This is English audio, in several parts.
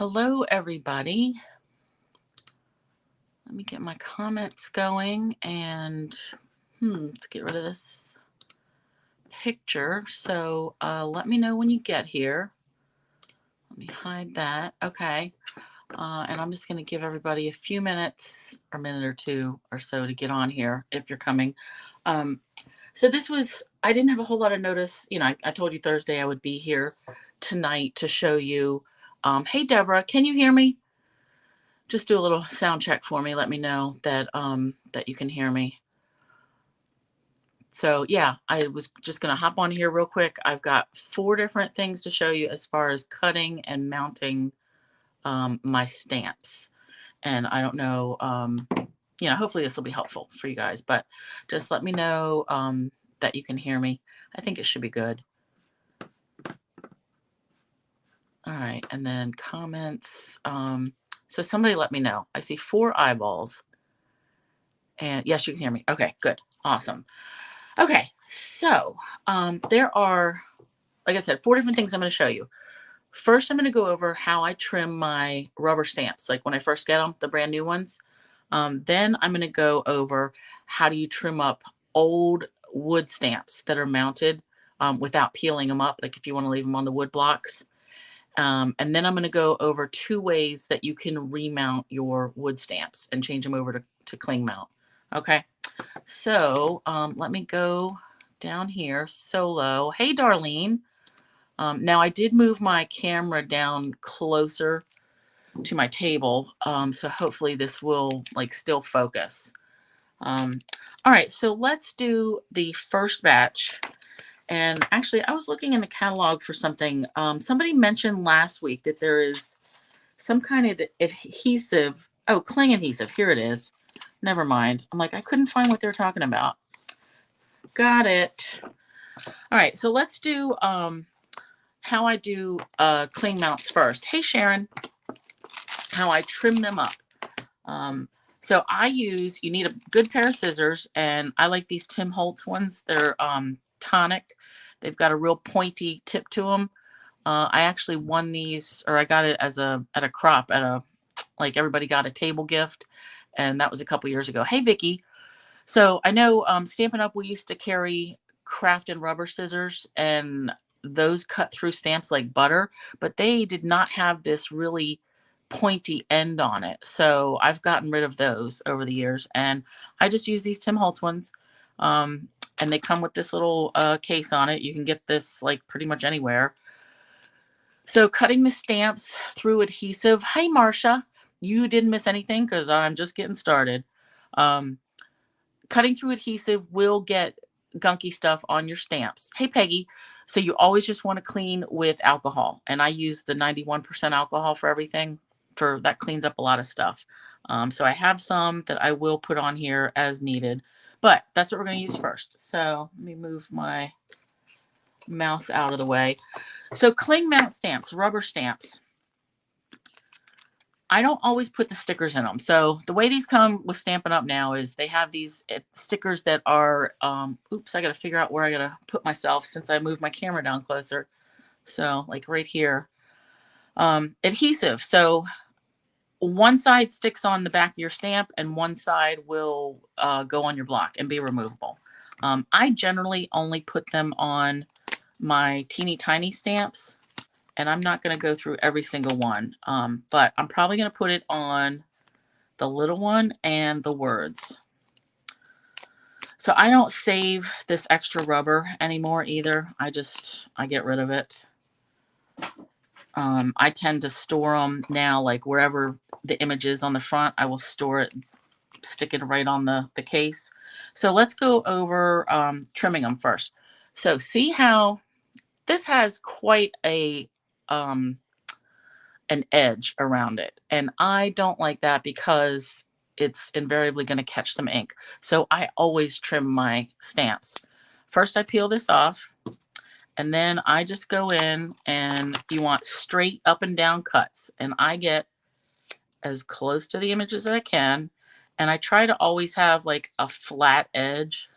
Hello, everybody. Let me get my comments going and let's get rid of this picture. So let me know when you get here. Let me hide that. Okay. And I'm just going to give everybody a few minutes, or a minute or two or so to get on here if you're coming. So I didn't have a whole lot of notice. I told you Thursday I would be here tonight to show you. Hey, Deborah, can you hear me? Just do a little sound check for me. Let me know that that you can hear me. So yeah, I was just gonna hop on here real quick. I've got 4 different things to show you as far as cutting and mounting my stamps. And I don't know, hopefully this will be helpful for you guys, but just let me know that you can hear me. I think it should be good. All right, and then comments. So somebody let me know. I see 4 eyeballs. And yes, you can hear me. Okay, good. Awesome. Okay, so there are, like I said, 4 different things I'm going to show you. First, I'm going to go over how I trim my rubber stamps, like when I first get them, the brand new ones. Then I'm going to go over how do you trim up old wood stamps that are mounted without peeling them up, like if you want to leave them on the wood blocks. And then I'm going to go over 2 ways that you can remount your wood stamps and change them over to cling mount. Okay, so let me go down here solo. Hey, Darlene. Now I did move my camera down closer to my table, so hopefully this will still focus. All right, so let's do the first batch. And actually, I was looking in the catalog for something. Somebody mentioned last week that there is some kind of adhesive. Oh, cling adhesive. Here it is. Never mind. I'm like, I couldn't find what they're talking about. Got it. All right, so let's do how I do cling mounts first. Hey, Sharon. How I trim them up. So you need a good pair of scissors, and I like these Tim Holtz ones. They're tonic. They've got a real pointy tip to them. I actually won these, or I got it at a crop like everybody got a table gift, and that was a couple years ago. Hey, Vicky. So I know Stampin' Up, we used to carry craft and rubber scissors, and those cut through stamps like butter, but they did not have this really pointy end on it. So I've gotten rid of those over the years, and I just use these Tim Holtz ones. And they come with this little case on it. You can get this like pretty much anywhere. So cutting the stamps through adhesive. Hey, Marcia, you didn't miss anything because I'm just getting started. Cutting through adhesive will get gunky stuff on your stamps. Hey, Peggy. So you always just want to clean with alcohol. And I use the 91% alcohol for everything. That cleans up a lot of stuff. So I have some that I will put on here as needed. But that's what we're going to use first. So let me move my mouse out of the way. So cling mount stamps, rubber stamps. I don't always put the stickers in them. So the way these come with Stampin' Up now is they have these stickers that are, oops, I got to figure out where I got to put myself since I moved my camera down closer. So like right here, adhesive. So one side sticks on the back of your stamp and one side will go on your block and be removable. I generally only put them on my teeny tiny stamps, and I'm not going to go through every single one, but I'm probably going to put it on the little one and the words. So I don't save this extra rubber anymore either. I get rid of it. I tend to store them now, like wherever the image is on the front, I will store it, stick it right on the case. So let's go over trimming them first. So see how this has quite an edge around it. And I don't like that because it's invariably going to catch some ink. So I always trim my stamps. First, I peel this off. And then I just go in, and you want straight up and down cuts. And I get as close to the image as I can. And I try to always have like a flat edge.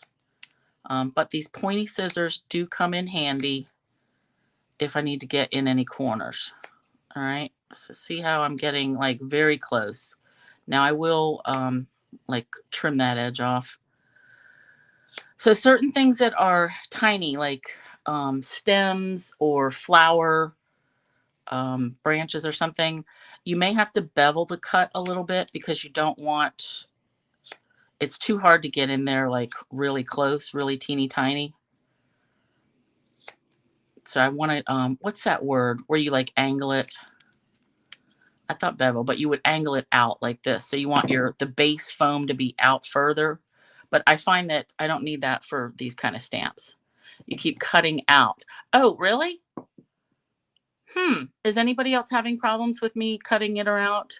But these pointy scissors do come in handy if I need to get in any corners. All right. So see how I'm getting like very close. Now I will like trim that edge off. So certain things that are tiny, like stems or flower branches or something, you may have to bevel the cut a little bit because you don't want, it's too hard to get in there like really close, really teeny tiny. So I want to, what's that word where you like angle it? I thought bevel, but you would angle it out like this. So you want the base foam to be out further. But I find that I don't need that for these kind of stamps. You keep cutting out. Oh, really? Is anybody else having problems with me cutting it or out?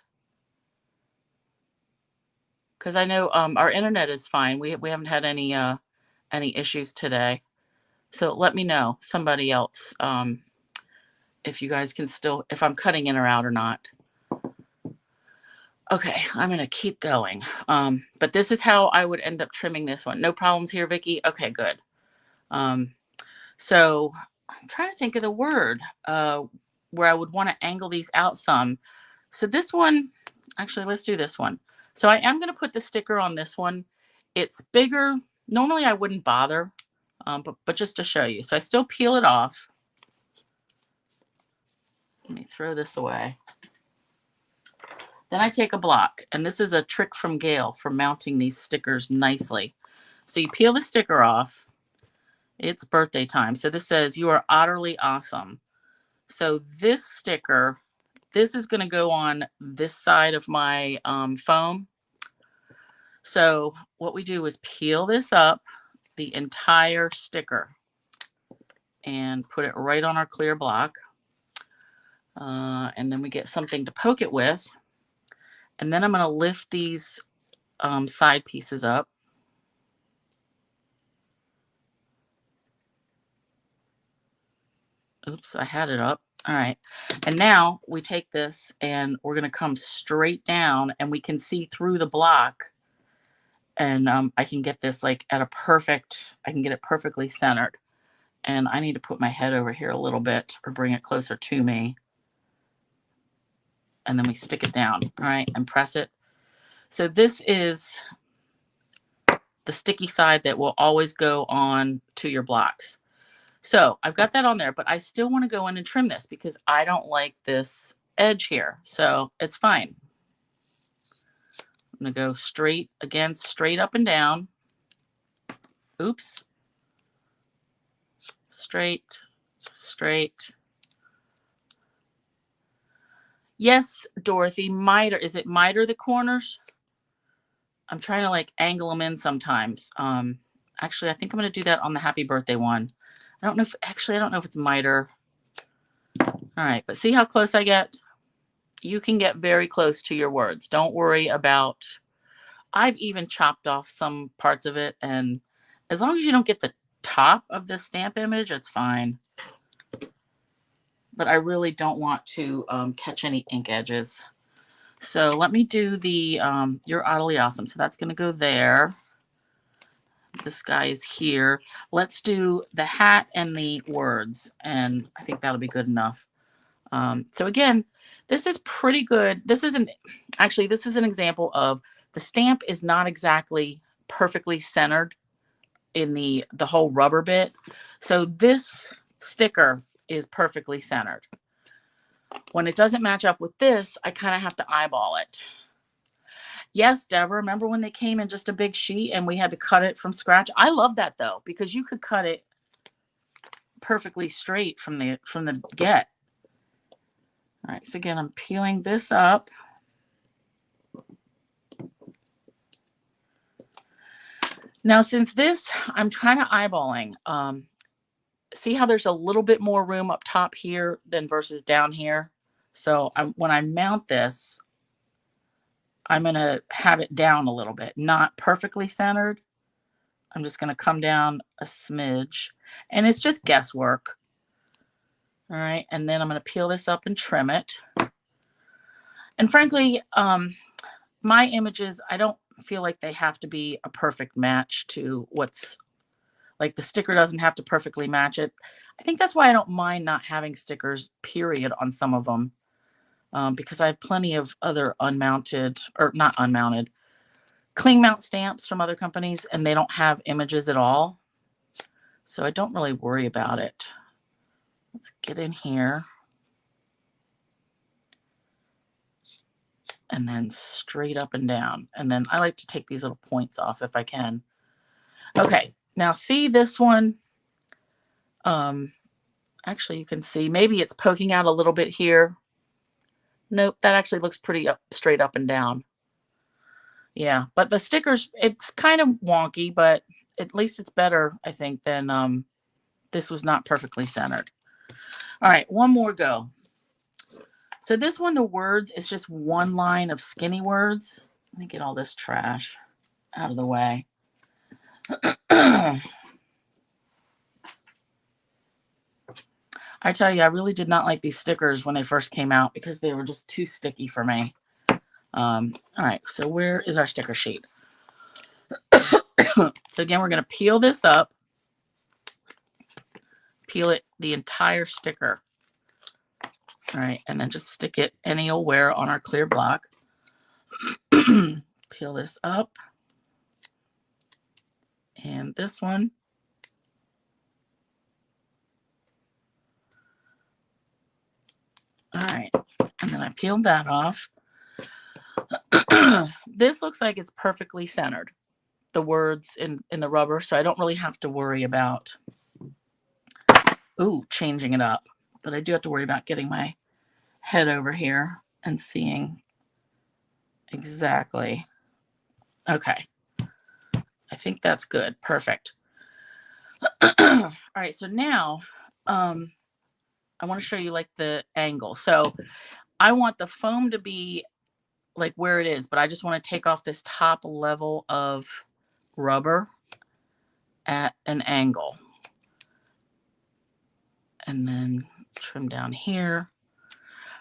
Because I know our internet is fine. We haven't had any issues today. So let me know, somebody else, if you guys can still, if I'm cutting in or out or not. Okay, I'm gonna keep going. But this is how I would end up trimming this one. No problems here, Vicky? Okay, good. So I'm trying to think of the word where I would want to angle these out some. So this one, actually, let's do this one. So I am gonna put the sticker on this one. It's bigger. Normally I wouldn't bother, but just to show you. So I still peel it off. Let me throw this away. Then I take a block, and this is a trick from Gail for mounting these stickers nicely. So you peel the sticker off. It's birthday time. So this says, "You are utterly awesome." So this sticker, this is going to go on this side of my foam. So what we do is peel this up, the entire sticker, and put it right on our clear block. And then we get something to poke it with. And then I'm going to lift these side pieces up. Oops, I had it up. All right. And now we take this and we're going to come straight down, and we can see through the block. And I can get this like at a perfect, I can get it perfectly centered. And I need to put my head over here a little bit or bring it closer to me. And then we stick it down. All right. And press it. So this is the sticky side that will always go on to your blocks. So I've got that on there, but I still want to go in and trim this because I don't like this edge here. So it's fine. I'm going to go straight, again, straight up and down. Oops. Straight, straight. Yes, Dorothy, miter. Is it miter the corners? I'm trying to like angle them in sometimes. Actually, I think I'm going to do that on the happy birthday one. I don't know if, actually, I don't know if it's miter. All right, but see how close I get? You can get very close to your words. Don't worry about, I've even chopped off some parts of it, and as long as you don't get the top of the stamp image, it's fine. But I really don't want to catch any ink edges. So let me do the, you're utterly awesome. So that's going to go there. This guy is here. Let's do the hat and the words, and I think that'll be good enough. So again, this is pretty good. This is actually, this is an example of the stamp is not exactly perfectly centered in the whole rubber bit. So this sticker is perfectly centered. When it doesn't match up with this, I kind of have to eyeball it. Yes, Deborah, remember when they came in just a big sheet and we had to cut it from scratch? I love that though, because you could cut it perfectly straight from the get. All right, so again, I'm peeling this up. Now, since this, I'm kind of eyeballing. See how there's a little bit more room up top here than versus down here? So when I mount this, I'm going to have it down a little bit, not perfectly centered. I'm just going to come down a smidge, and it's just guesswork. All right, and then I'm going to peel this up and trim it. And frankly, my images, I don't feel like they have to be a perfect match to what's, like the sticker doesn't have to perfectly match it. I think that's why I don't mind not having stickers, period, on some of them. because I have plenty of other unmounted, or not unmounted, cling mount stamps from other companies, and they don't have images at all. So I don't really worry about it. Let's get in here. And then straight up and down. And then I like to take these little points off if I can. Okay, now see this one? Actually, you can see maybe it's poking out a little bit here. Nope, that actually looks pretty straight up and down. Yeah, but the stickers, it's kind of wonky, but at least it's better, I think, than this was not perfectly centered. All right, one more go. So this one, the words is just one line of skinny words. Let me get all this trash out of the way. I tell you, I really did not like these stickers when they first came out because they were just too sticky for me. All right, so where is our sticker sheet? So again, we're going to peel this up. Peel it, the entire sticker. All right, and then just stick it anywhere on our clear block. Peel this up. And this one. All right, and then I peeled that off. This looks like it's perfectly centered, the words in the rubber, so I don't really have to worry about changing it up. But I do have to worry about getting my head over here and seeing exactly. Okay, I think that's good. Perfect. All right, so now I want to show you like the angle. So I want the foam to be like where it is, but I just want to take off this top level of rubber at an angle. And then trim down here.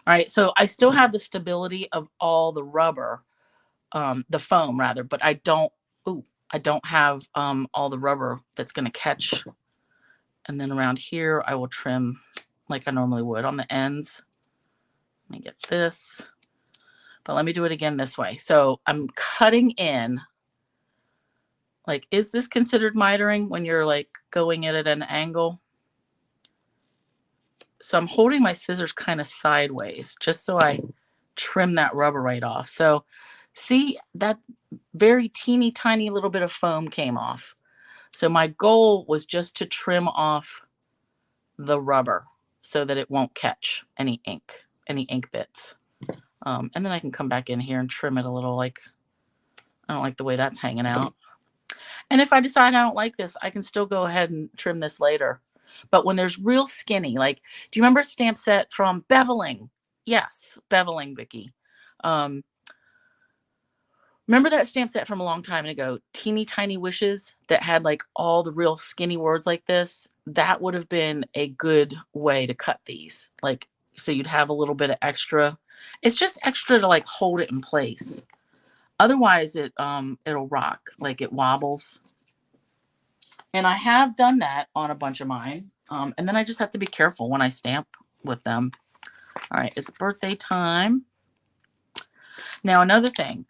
All right, so I still have the stability of all the rubber, the foam rather, but I don't have all the rubber that's going to catch. And then around here, I will trim like I normally would on the ends. Let me get this. But let me do it again this way. So I'm cutting in. Like, is this considered mitering when you're like going at an angle? So I'm holding my scissors kind of sideways just so I trim that rubber right off. So see, that very teeny tiny little bit of foam came off. So my goal was just to trim off the rubber so that it won't catch any ink bits. And then I can come back in here and trim it a little. Like, I don't like the way that's hanging out. And if I decide I don't like this, I can still go ahead and trim this later. But when there's real skinny, like, do you remember a stamp set from Beveling? Yes, Beveling, Vicky. Remember that stamp set from a long time ago, Teeny Tiny Wishes, that had like all the real skinny words like this? That would have been a good way to cut these. Like, so you'd have a little bit of extra. It's just extra to like hold it in place. Otherwise, it'll rock, like it wobbles. And I have done that on a bunch of mine. And then I just have to be careful when I stamp with them. All right, it's birthday time. Now, another thing,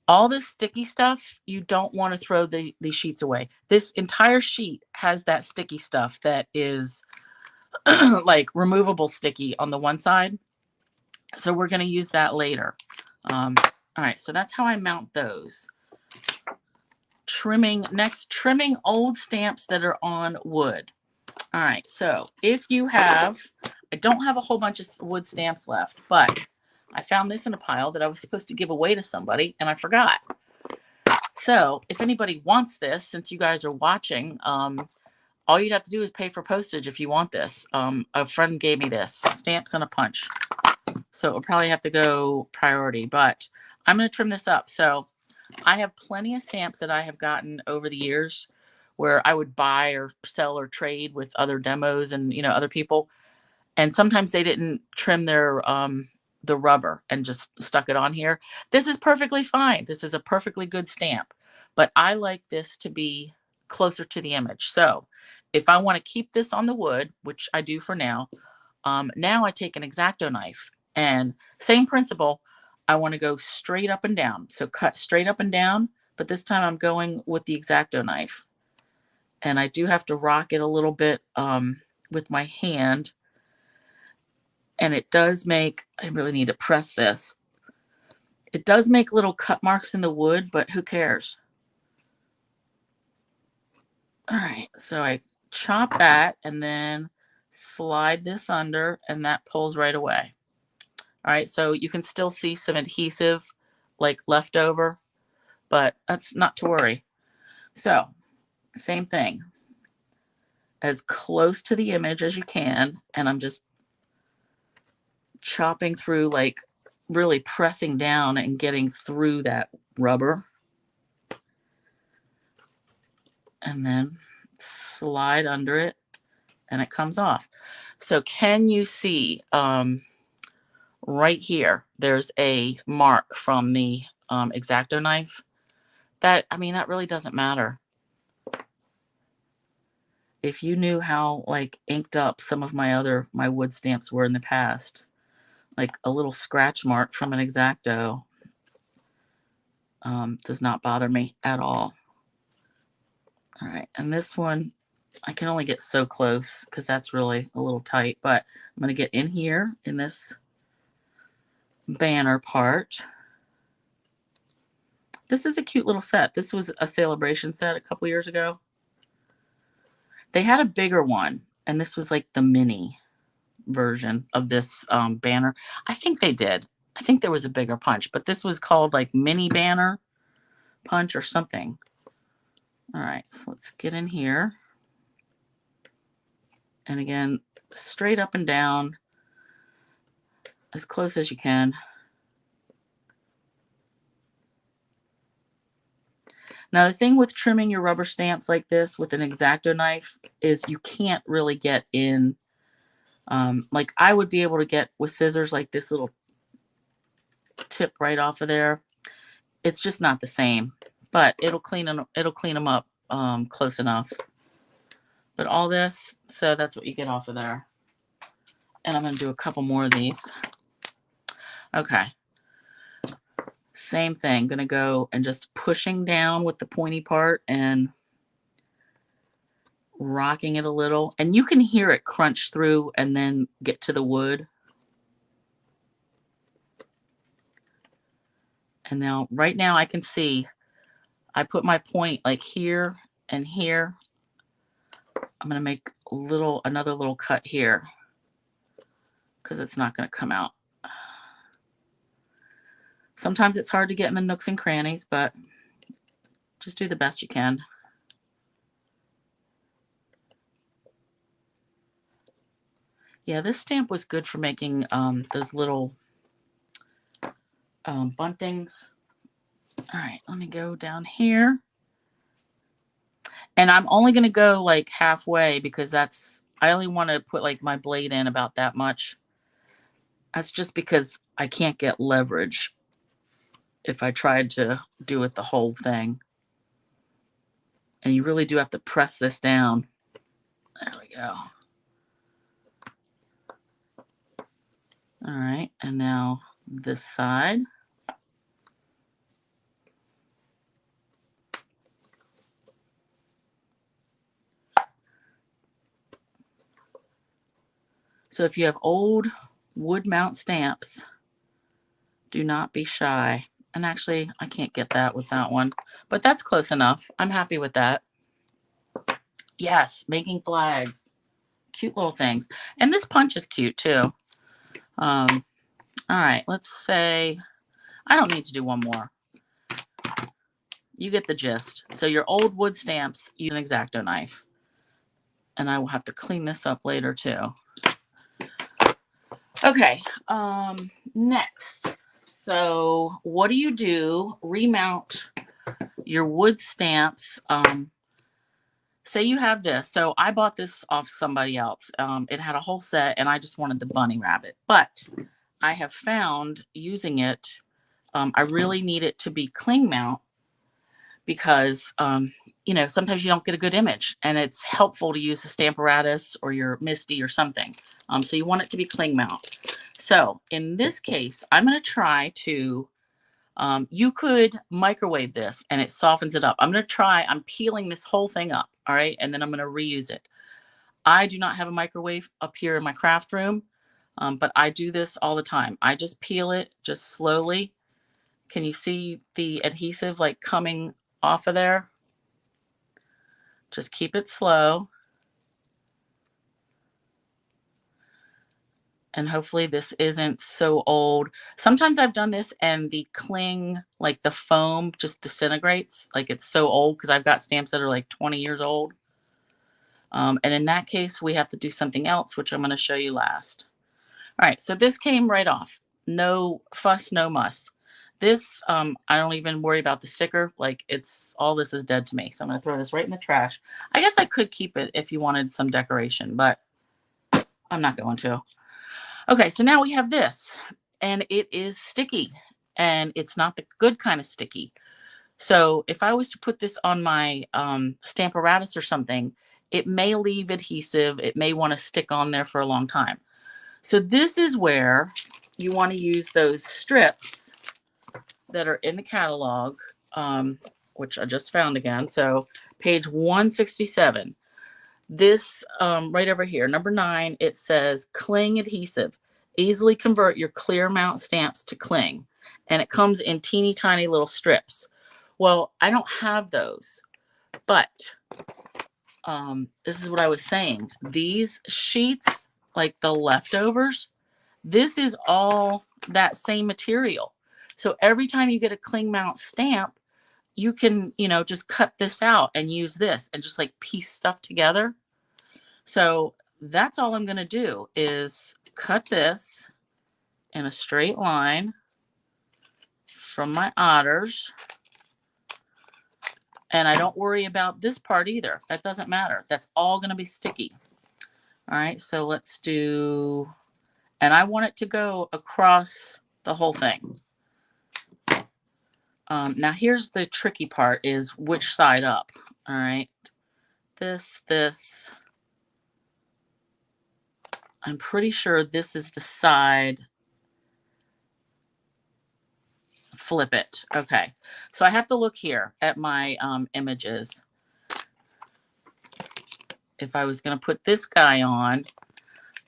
all this sticky stuff, you don't want to throw these sheets away. This entire sheet has that sticky stuff that is like removable sticky on the one side. So we're going to use that later. All right, so that's how I mount those. Trimming old stamps that are on wood. All right, so if you have, I don't have a whole bunch of wood stamps left, but I found this in a pile that I was supposed to give away to somebody and I forgot. So if anybody wants this, since you guys are watching, all you'd have to do is pay for postage if you want this. A friend gave me this, Stamps and a Punch. So it will probably have to go priority, but I'm going to trim this up. So I have plenty of stamps that I have gotten over the years where I would buy or sell or trade with other demos and, you know, other people. And sometimes they didn't trim their the rubber and just stuck it on here. This is perfectly fine. This is a perfectly good stamp, but I like this to be closer to the image. So if I want to keep this on the wood, which I do for now, now I take an X-Acto knife And same principle, I want to go straight up and down. So cut straight up and down, but this time I'm going with the X-Acto knife. And I do have to rock it a little bit with my hand. And it does make, I really need to press this. It does make little cut marks in the wood, but who cares? All right, so I chop that and then slide this under, and that pulls right away. All right, so you can still see some adhesive like left over, but that's not to worry. So same thing, as close to the image as you can, and I'm just chopping through, like really pressing down and getting through that rubber. And then slide under it and it comes off. So can you see right here, there's a mark from the X-Acto knife. That, I mean, that really doesn't matter. If you knew how like inked up some of my wood stamps were in the past, like a little scratch mark from an X-Acto does not bother me at all. All right, and this one, I can only get so close because that's really a little tight, but I'm going to get in here in this banner part. This is a cute little set. This was a Celebration set a couple years ago. They had a bigger one, and this was like the mini version of this banner. I think they did. I think there was a bigger punch, but this was called like mini banner punch or something. All right, so let's get in here. And again, straight up and down, as close as you can. Now, the thing with trimming your rubber stamps like this with an X-Acto knife is you can't really get in. Like I would be able to get with scissors like this little tip right off of there. It's just not the same, but it'll clean them up close enough. But all this, so that's what you get off of there. And I'm going to do a couple more of these. Okay. Same thing. Going to go and just pushing down with the pointy part and rocking it a little. And you can hear it crunch through and then get to the wood. And now, right now I can see I put my point like here and here. I'm going to make another little cut here because it's not going to come out. Sometimes it's hard to get in the nooks and crannies, but just do the best you can. Yeah, this stamp was good for making those little buntings. All right, let me go down here. And I'm only going to go like halfway because I only want to put like my blade in about that much. That's just because I can't get leverage if I tried to do it the whole thing. And you really do have to press this down. There we go. All right, and now this side. So if you have old wood mount stamps, do not be shy. And actually, I can't get that with that one, but that's close enough. I'm happy with that. Yes, making flags. Cute little things. And this punch is cute too. All right, let's say, I don't need to do one more. You get the gist. So your old wood stamps, use an X-Acto knife. And I will have to clean this up later too. Okay, next. So what do? Remount your wood stamps. Say you have this. So I bought this off somebody else. It had a whole set and I just wanted the bunny rabbit. But I have found using it, I really need it to be cling mount because, you know, sometimes you don't get a good image and it's helpful to use the Stamparatus or your Misty or something. So you want it to be cling mount. So in this case, I'm going to try to, you could microwave this and it softens it up. I'm going to try, I'm peeling this whole thing up. All right. And then I'm going to reuse it. I do not have a microwave up here in my craft room, but I do this all the time. I just peel it just slowly. Can you see the adhesive like coming off of there? Just keep it slow. And hopefully this isn't so old. Sometimes I've done this and the cling, like the foam just disintegrates. Like it's so old because I've got stamps that are like 20 years old. And in that case, we have to do something else, which I'm going to show you last. All right, so this came right off. No fuss, no muss. This, I don't even worry about the sticker. Like it's, all this is dead to me. So I'm going to throw this right in the trash. I guess I could keep it if you wanted some decoration, but I'm not going to. Okay, so now we have this, and it is sticky, and it's not the good kind of sticky. So if I was to put this on my Stamparatus or something, it may leave adhesive. It may want to stick on there for a long time. So this is where you want to use those strips that are in the catalog, which I just found again. So page 167. This right over here, number 9, it says cling adhesive. Easily convert your clear mount stamps to cling. And it comes in teeny tiny little strips. Well, I don't have those, but this is what I was saying. These sheets, like the leftovers, this is all that same material. So every time you get a cling mount stamp, you can, just cut this out and use this and just like piece stuff together. So that's all I'm going to do is cut this in a straight line from my otters. And I don't worry about this part either. That doesn't matter. That's all going to be sticky. All right, so let's do, and I want it to go across the whole thing. Now here's the tricky part, is which side up. All right, this. I'm pretty sure this is the side. Flip it. Okay, so I have to look here at my images. If I was going to put this guy on,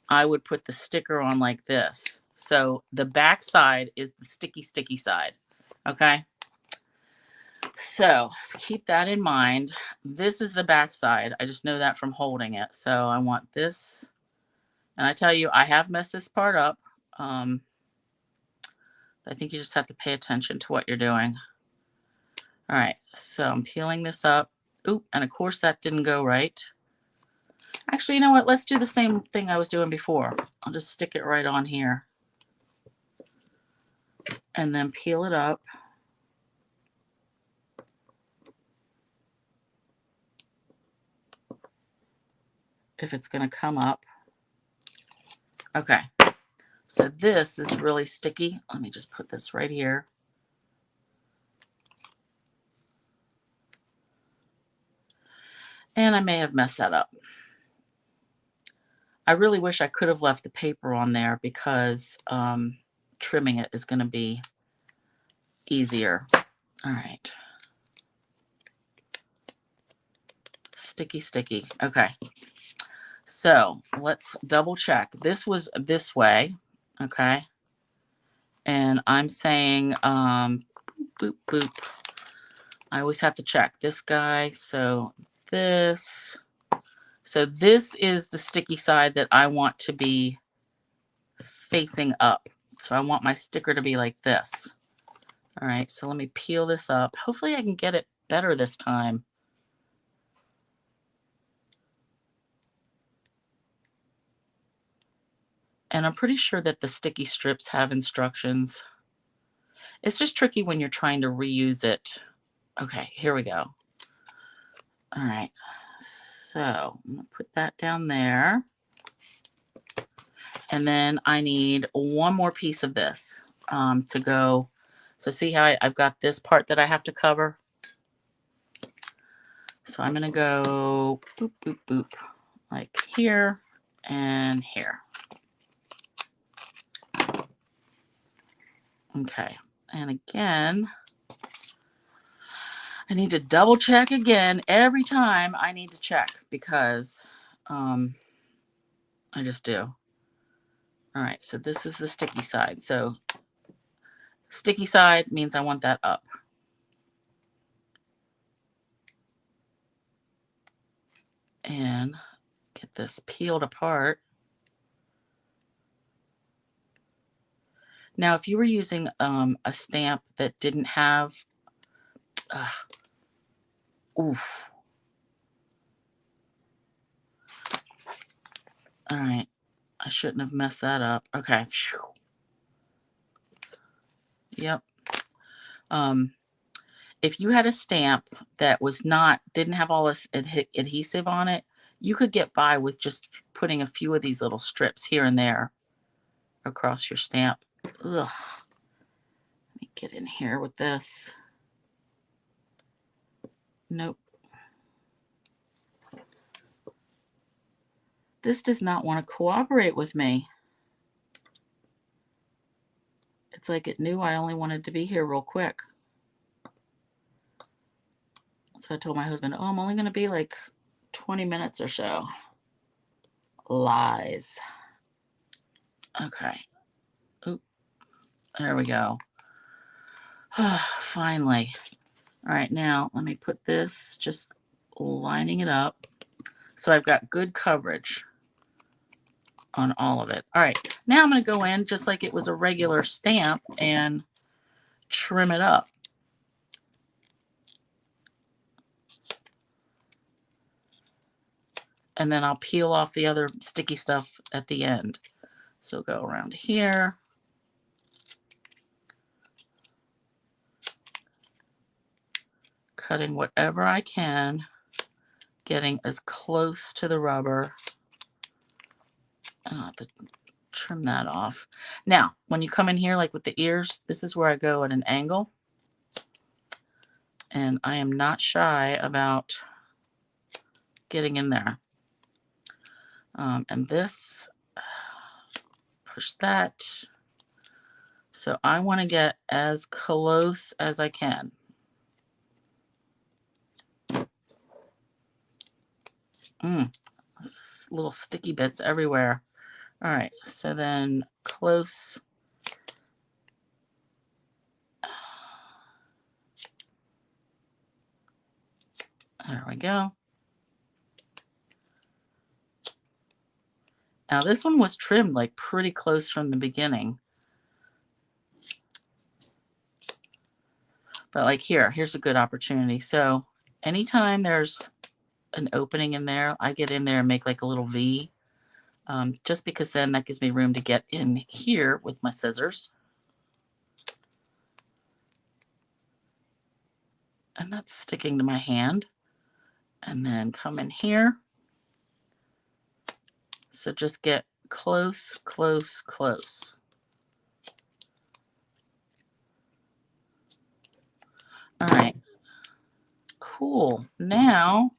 I would put the sticker on like this. So the back side is the sticky side. Okay, so keep that in mind. This is the back side. I just know that from holding it. So I want this, and I tell you, I have messed this part up. I think you just have to pay attention to what you're doing. All right, so I'm peeling this up. Oop, and of course that didn't go right. Actually, you know what? Let's do the same thing I was doing before. I'll just stick it right on here. And then peel it up. If it's going to come up. Okay, so this is really sticky. Let me just put this right here. And I may have messed that up. I really wish I could have left the paper on there because trimming it is going to be easier. All right. Sticky. Okay. So let's double check. This was this way. Okay. And I'm saying, boop, boop. I always have to check this guy. So this. So this is the sticky side that I want to be facing up. So I want my sticker to be like this. All right, so let me peel this up. Hopefully I can get it better this time. And I'm pretty sure that the sticky strips have instructions. It's just tricky when you're trying to reuse it. Okay, here we go. All right, so I'm gonna put that down there. And then I need one more piece of this to go. So see how I've got this part that I have to cover? So I'm gonna go boop, boop, boop, like here and here. Okay, and again, I need to double check again every time I need to check because I just do. All right, so this is the sticky side. So sticky side means I want that up. And get this peeled apart. Now, if you were using a stamp that didn't have, oof. All right, I shouldn't have messed that up. Okay. Yep. If you had a stamp that was didn't have all this adhesive on it, you could get by with just putting a few of these little strips here and there across your stamp. Ugh. Let me get in here with this. Nope. This does not want to cooperate with me. It's like it knew I only wanted to be here real quick. So I told my husband, oh, I'm only going to be like 20 minutes or so. Lies. Okay. Oop. There we go. Finally. All right, now let me put this, just lining it up. So I've got good coverage on all of it. All right, now I'm going to go in just like it was a regular stamp and trim it up. And then I'll peel off the other sticky stuff at the end. So go around here. Cutting whatever I can, getting as close to the rubber. I'll have to trim that off. Now, when you come in here, like with the ears, this is where I go at an angle. And I am not shy about getting in there. And this, push that. So I want to get as close as I can. Little sticky bits everywhere. All right, so then close. There we go. Now this one was trimmed like pretty close from the beginning. But like here's a good opportunity. So anytime there's an opening in there, I get in there and make like a little V. Just because then that gives me room to get in here with my scissors. And that's sticking to my hand. And then come in here. So just get close, close, close. All right. Cool. Now,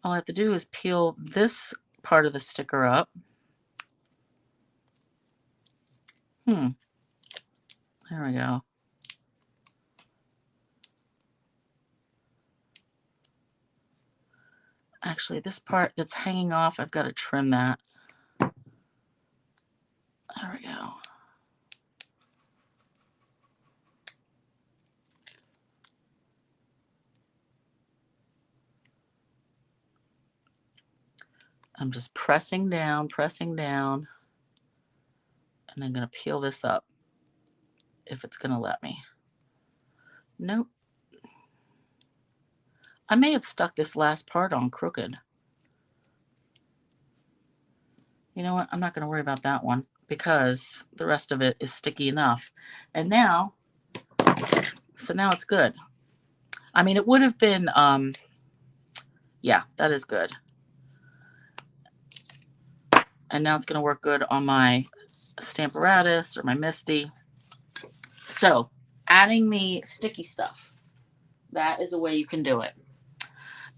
all I have to do is peel this part of the sticker up. There we go. Actually, this part that's hanging off, I've got to trim that. There we go. I'm just pressing down, and I'm going to peel this up if it's going to let me. Nope. I may have stuck this last part on crooked. You know what? I'm not going to worry about that one because the rest of it is sticky enough. And now, so now it's good. I mean, it would have been, yeah, that is good. And now it's going to work good on my Stamparatus or my Misty. So adding the sticky stuff, that is a way you can do it.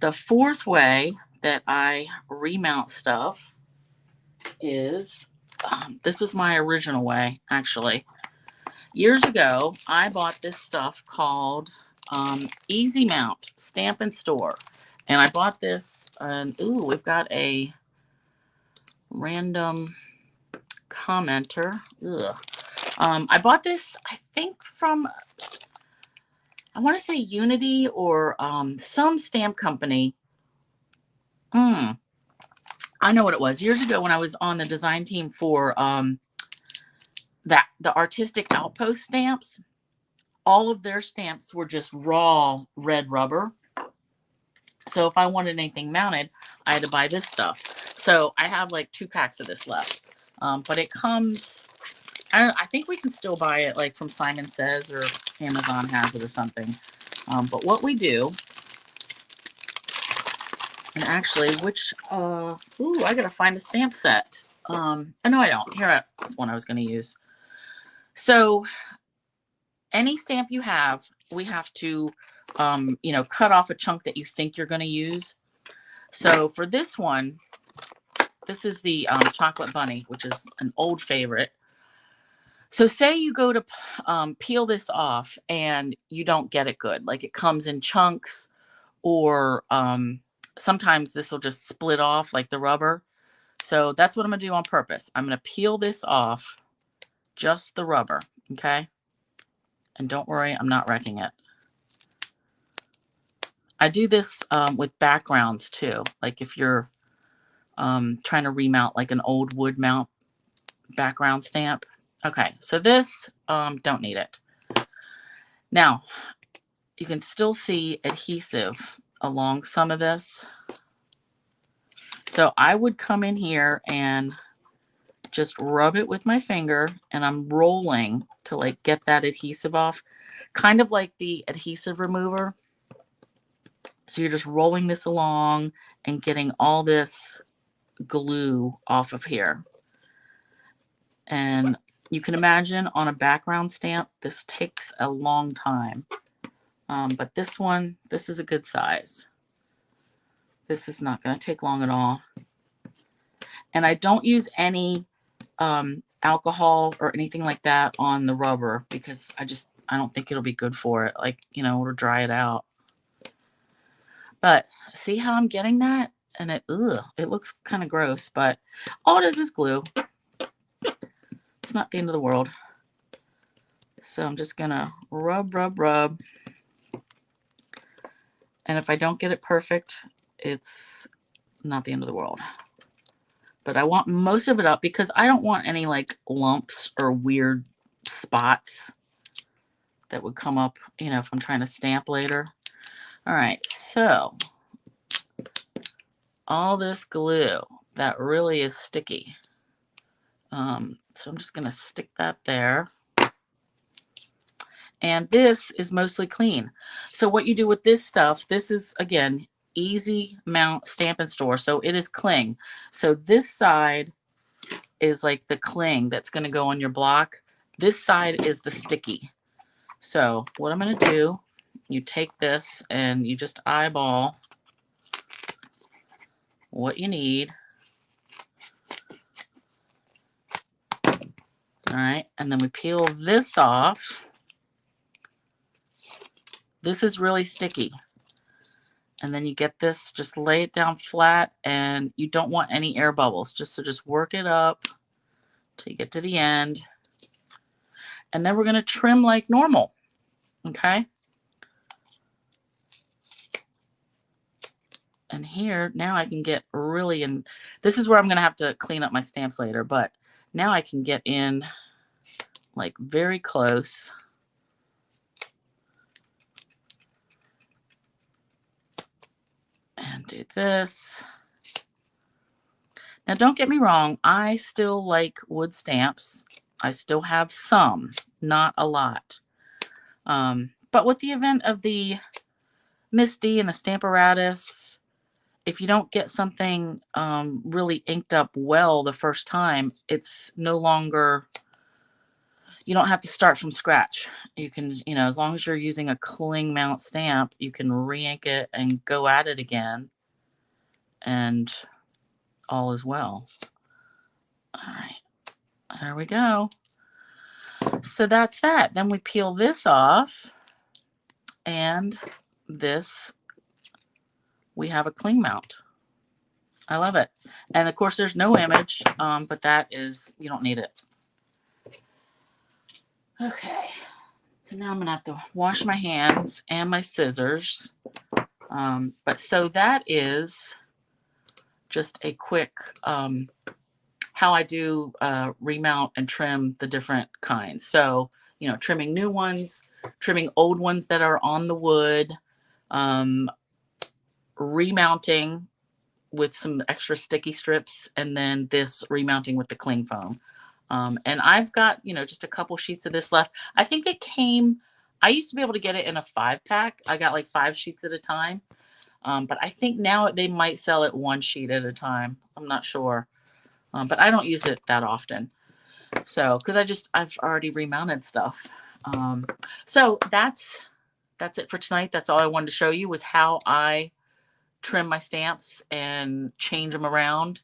The fourth way that I remount stuff is This was my original way, actually. Years ago, I bought this stuff called Easy Mount Stamp and Store. And I bought this, and ooh, we've got a random commenter. Ugh. I bought this, I think, from, I want to say Unity or some stamp company. I know what it was. Years ago when I was on the design team for the Artistic Outpost stamps, all of their stamps were just raw red rubber. So if I wanted anything mounted, I had to buy this stuff. So I have like 2 packs of this left. But it comes, I think we can still buy it like from Simon Says, or Amazon has it or something. But what we do, and actually, ooh, I gotta find a stamp set. Oh, no, I don't. Here, that's one I was gonna use. So any stamp you have, we have to, cut off a chunk that you think you're gonna use. So for this one, this is the Chocolate Bunny, which is an old favorite. So say you go to peel this off and you don't get it good, like it comes in chunks, or sometimes this will just split off like the rubber. So that's what I'm going to do on purpose. I'm going to peel this off, just the rubber, okay? And don't worry, I'm not wrecking it. I do this with backgrounds too. Like if you're trying to remount like an old wood mount background stamp. Okay, so this, don't need it. Now, you can still see adhesive along some of this. So I would come in here and just rub it with my finger, and I'm rolling to like get that adhesive off, kind of like the adhesive remover. So you're just rolling this along and getting all this glue off of here. And you can imagine on a background stamp, this takes a long time. But this one, this is a good size. This is not going to take long at all. And I don't use any alcohol or anything like that on the rubber, because I don't think it'll be good for it. Like, it'll dry it out. But see how I'm getting that? And it looks kind of gross, but all it is glue. It's not the end of the world. So I'm just gonna rub. And if I don't get it perfect, it's not the end of the world. But I want most of it up because I don't want any like lumps or weird spots that would come up, if I'm trying to stamp later. All right, so all this glue that really is sticky. So I'm just gonna stick that there. And this is mostly clean. So what you do with this stuff, this is, again, Easy Mount Stamp and Store. So it is cling. So this side is like the cling that's going to go on your block. This side is the sticky. So what I'm going to do, you take this and you just eyeball what you need. All right. And then we peel this off. This is really sticky. And then you get this, just lay it down flat, and you don't want any air bubbles. Just work it up till you get to the end. And then we're going to trim like normal. Okay. And here, now I can get really in. This is where I'm going to have to clean up my stamps later, but now I can get in like very close. And do this. Now, don't get me wrong. I still like wood stamps. I still have some, not a lot. But with the event of the Misty and the Stamparatus, if you don't get something really inked up well the first time, it's no longer, you don't have to start from scratch. You can, as long as you're using a cling mount stamp, you can re-ink it and go at it again, and all is well. All right. There we go. So that's that. Then we peel this off, and this, we have a cling mount. I love it. And of course there's no image, but that is, you don't need it. Okay. So now I'm gonna have to wash my hands and my scissors. But so that is just a quick how I do remount and trim the different kinds. So, you know, trimming new ones, trimming old ones that are on the wood, remounting with some extra sticky strips, and then this remounting with the cling foam. And I've got, you know, just a couple sheets of this left. I think it came, I used to be able to get it in a 5-pack. I got like 5 sheets at a time. But I think now they might sell it 1 sheet at a time. I'm not sure. But I don't use it that often. So, because I've already remounted stuff. So that's it for tonight. That's all I wanted to show you, was how I trim my stamps and change them around.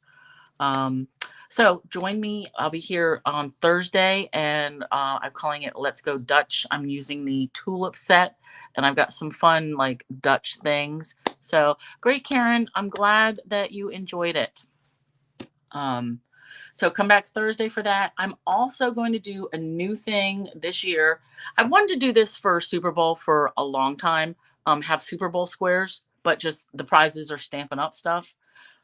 So join me. I'll be here on Thursday, and I'm calling it Let's Go Dutch. I'm using the tulip set, and I've got some fun like Dutch things. So great, Karen. I'm glad that you enjoyed it. So come back Thursday for that. I'm also going to do a new thing this year. I wanted to do this for Super Bowl for a long time, have Super Bowl squares, but just the prizes are Stampin' Up stuff.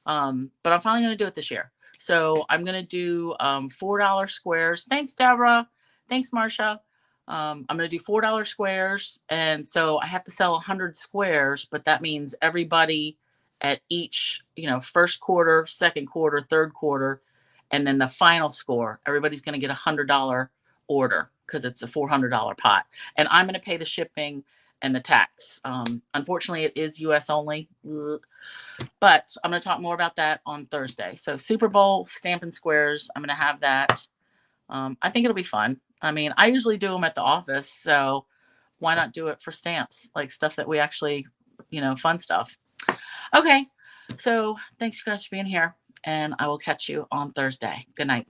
But I'm finally going to do it this year. So I'm going to do $4 squares. Thanks, Deborah. Thanks, Marcia. I'm going to do $4 squares. And so I have to sell 100 squares, but that means everybody at each, you know, first quarter, second quarter, third quarter, and then the final score, everybody's going to get $100 order because it's a $400 pot. And I'm going to pay the shipping and the tax. Unfortunately, it is US only. But I'm going to talk more about that on Thursday. So Super Bowl Stampin' Squares, I'm going to have that. I think it'll be fun. I mean, I usually do them at the office, so why not do it for stamps? Like stuff that we actually, you know, fun stuff. Okay, so thanks guys for being here, and I will catch you on Thursday. Good night.